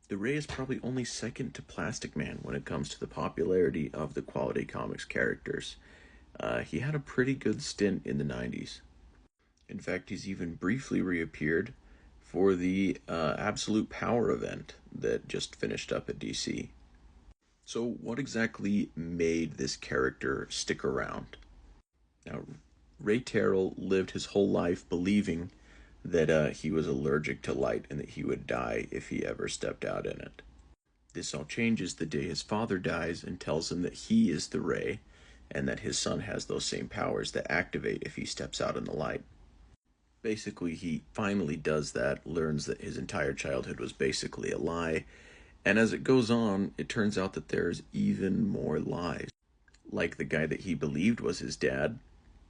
The Ray is probably only second to Plastic Man when it comes to the popularity of the Quality Comics characters. He had a pretty good stint in the 90s. In fact, he's even briefly reappeared for the Absolute Power event that just finished up at DC. So, what exactly made this character stick around? Now, Ray Terrill lived his whole life believing that he was allergic to light and that he would die if he ever stepped out in it. This all changes the day his father dies and tells him that he is the Ray and that his son has those same powers that activate if he steps out in the light. Basically, he finally does that, learns that his entire childhood was basically a lie, and as it goes on, it turns out that there's even more lies. Like the guy that he believed was his dad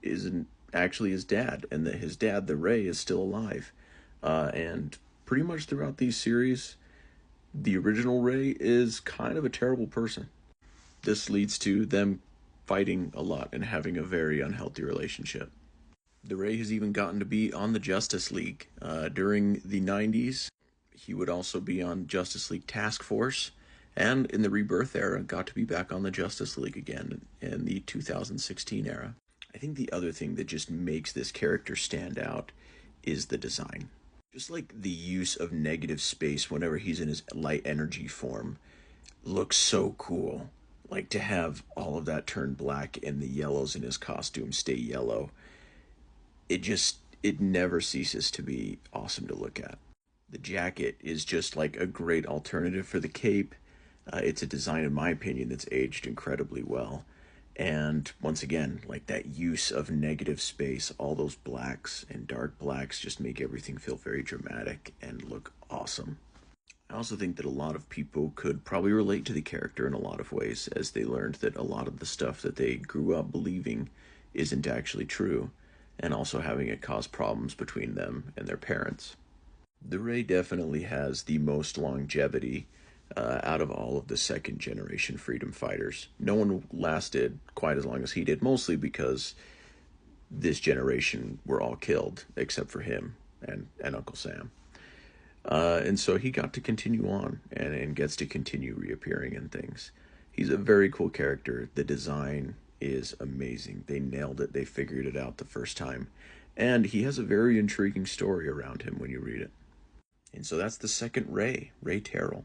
isn't actually his dad, and that his dad, the Ray, is still alive. And pretty much throughout these series, the original Ray is kind of a terrible person. This leads to them fighting a lot and having a very unhealthy relationship. The Ray has even gotten to be on the Justice League. During the 90s, he would also be on Justice League Task Force, and in the Rebirth era, got to be back on the Justice League again in the 2016 era. I think the other thing that just makes this character stand out is the design. Just like the use of negative space whenever he's in his light energy form looks so cool. Like to have all of that turn black and the yellows in his costume stay yellow. It never ceases to be awesome to look at. The jacket is just like a great alternative for the cape. It's a design, in my opinion, that's aged incredibly well. And once again, like that use of negative space, all those blacks and dark blacks just make everything feel very dramatic and look awesome. I also think that a lot of people could probably relate to the character in a lot of ways, as they learned that a lot of the stuff that they grew up believing isn't actually true, and also having it cause problems between them and their parents. The Ray definitely has the most longevity out of all of the second generation freedom fighters. No one lasted quite as long as he did, mostly because this generation were all killed except for him and Uncle Sam. And so he got to continue on and gets to continue reappearing in things. He's a very cool character. The design is amazing. They nailed it. They figured it out the first time. And he has a very intriguing story around him when you read it. And so that's the second Ray Terrill.